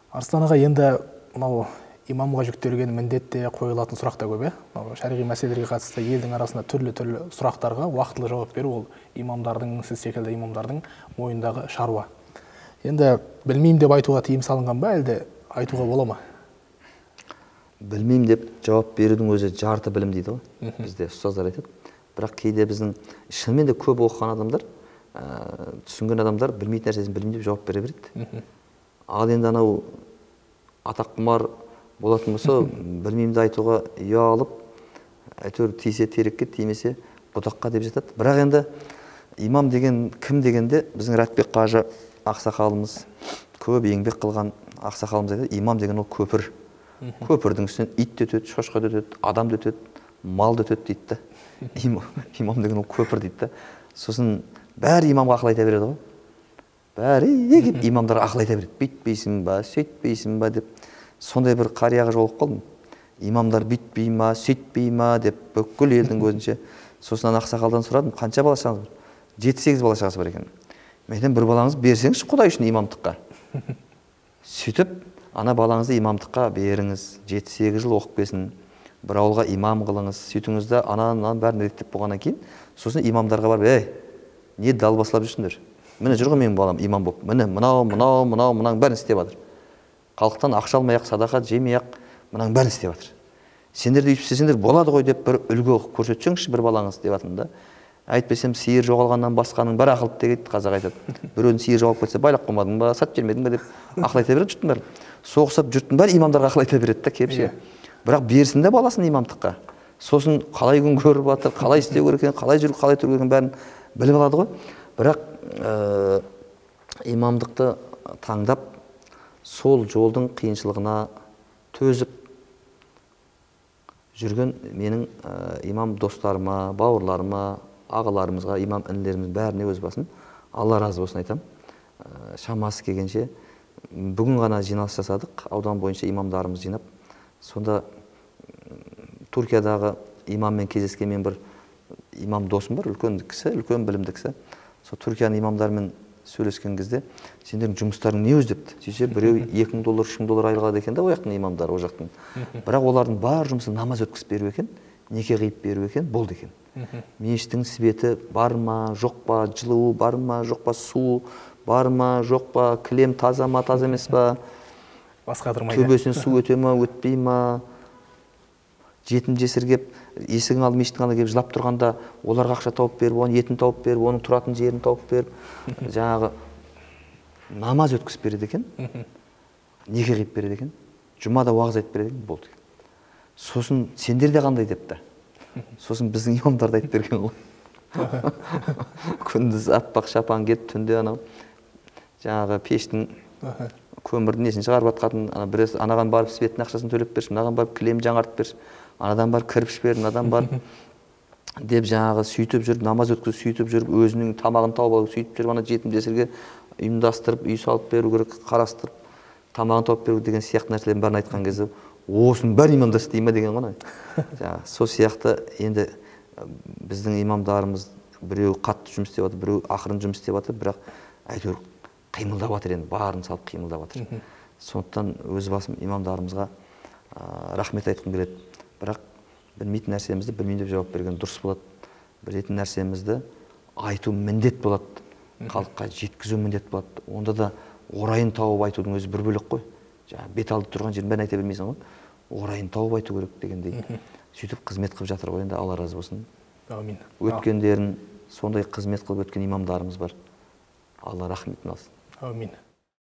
Арслан аға, енді мынау имамға жүктелген міндетте қойылатын сұрақ та көп, шариғи мәселелерге қатысты елдің арасында түрлі сұрақтарға уақытылы жауап беру, ол имамдардың, сіз секілді имамдардың мойнындағы шаруа. Енді білмеймін деп айтуға тыйым салынған ба, әлде айтуға бола ма? Білмеймін деп жауап берудің өзі жарты білім дейді ғой. Бізде ұстаздар айтады. Бірақ кейде біздің шынымен де көп оқыған адамдар, түсінген адамдар білмейтін нәрсесін білмеймін деп жауап бере береді. Ал енді анау атаққұмар болатын болса, білмеймді айтуға ұялып, әйтеуір тисе терекке, тимесе бұтаққа деп жатады. Бірақ енді имам деген кім дегенде, біздің Рәтбек қажы ақсақалымыз, көп еңбек қылған ақсақалымыз айтады, имам деген ол көпір. Көпірдің үстінен ит те өтеді, шошқа да өтеді, адам да өтеді, мал да өтеді дейді. Имам деген ол көпір дейді. Сосын бәрі имамға ақыл айта береді ғой. Бәрі егіп имамдарға ақыл айта береді. Бүйтпейсің ба, сөйтпейсің ба деп. Сондай бір қарияға жолығып қалдым. Имамдар бүйтпей ма, сөйтпей ма деп бүкіл елдің көзінше. Сосын ақсақалдан сұрадым, қанша бала шағаңыз бар? 7-8 бала шағасы бар екен. Мен бір балаңыз берсеңізші Құдай үшін имамдыққа. Сөйтіп, ана балаңызды имамдыққа беріңіз. 7-8 жыл оқып келсін. Бір ауылға имам қылыңыз. Сөйтіңізді анан бәрін реттеп болғаннан кейін, сосын имамдарға барып, не далбасалап жүрсіңдер? Міне жүр ғой менің балам имам болып. Міне мынау бәрін істеп жатыр. Халықтан ақша алмай-ақ, садақа жемей-ақ, мынаның бәрін істеп жатыр. Сендер де өйтіп істесеңдер болады ғой деп бір үлгі көрсетсеңізші бір балаңыз деп жатырмын да. Әйтпесем сиыр жоғалғаннан басқаның бәрі ақылды дейді, қазақ айтады. Біреудің сиыр жоғалып кетсе, байлап қоймадың ба, сатып жібермедің ба деп ақыл айта береді жұрттың бәрі. Соғысып жұрттың бәрі имамдарға ақыл айта береді да кепше. Бірақ берсін де баласын имамдыққа. Сосын қалай күн көріп жатыр, қалай істеу керек екен, қалай жүру, қалай тұру керек бәрін біліп алады ғой. Бірақ имамдықты таңдап, сол жолдың қиыншылығына төзіп жүрген менің имам достарыма, бауырларыма, ағаларымызға, имам інілеріміз бәріне өз басын Алла разы болсын айтам. Шамасы келгенше бүгін ғана жиналыс жасадық, аудан бойынша имамдарымыз жинап. Сонда Түркиядағы имаммен кездескен мен бір имам досым бар, үлкен кісі, үлкен білімді кісі. Сол Түркияның имамдарымен сөйлескен кезде, сендердің жұмыстарың не өз депті. Сөйтсе, біреу $2000, $3000 айлық алады екен да, о жақтың имамдары, о жақтың. Бірақ олардың бар жұмысы намаз өткізіп беру екен, неке қиып беру екен, болды екен. Мешіттің светі бар ма, жоқ па, жылуы бар ма, жоқ па, су бар ма, жоқ па, кілем таза ма, таза емес па, төбесінен су өте ма, өтпей ма, жетім жесір кеп, есігің алды мешіттің алдына келіп жылап тұрғанда, оларға ақша тауып беріп, оның етін тауып беріп, оның тұратын жерін тауып беріп, жаңағы намаз өткізіп береді екен, неке қиып береді екен, жұмада уағыз айтып береді екен, болды екен. Сосын сендер де қандай депті. Сосын біздің имамдарды айтып берген ғой. Күндіз аппақ шапан киіп, түнде анау жаңағы пештің көмірдің несін шығарып жатқанын, біраз анаған барып светтің ақшасын төлеп берші, мынаған барып кілем жаңартып берші, анадан барып кірпіш бер, мынадан барып деп жаңағы сөйтіп жүріп, намаз өткізіп сөйтіп жүріп, өзінің тамағын тауып алып сөйтіп жүріп, ана жетім жесірге ұйымдастырып, үй салып беру керек, қарастырып, тамағын тауып беру деген сияқты нәрселердің бәрін айтқан кезде, осының бәрін имамдар істей ме деген ғой. Сол сияқты енді біздің имамдарымыз біреу қатты жұмыс істеп жатыр, біреу ақырын жұмыс істеп жатыр, бірақ әйтеуір қимылдап жатыр, енді барын салып қимылдап жатыр. Сондықтан өз басым имамдарымызға рахмет айтқым келеді. Бірақ білмейтін нәрсемізді білмеймін деп жауап берген дұрыс болады. Білетін нәрсемізді айту міндет болады, халыққа жеткізу міндет болады. Онда да орайын тауып айтудың өзі бір бөлек қой. Бет алды тұрған жерін бәрін айта бермейсің ғой. Орайын тауып айту керек дегендей. Сөйтіп қызмет қылып жатыр ғой, енді Алла разы болсын. Амин. Өткендерін сондай қызмет қылып өткен имамдарымыз бар. Алла рахметін алсын. Амин.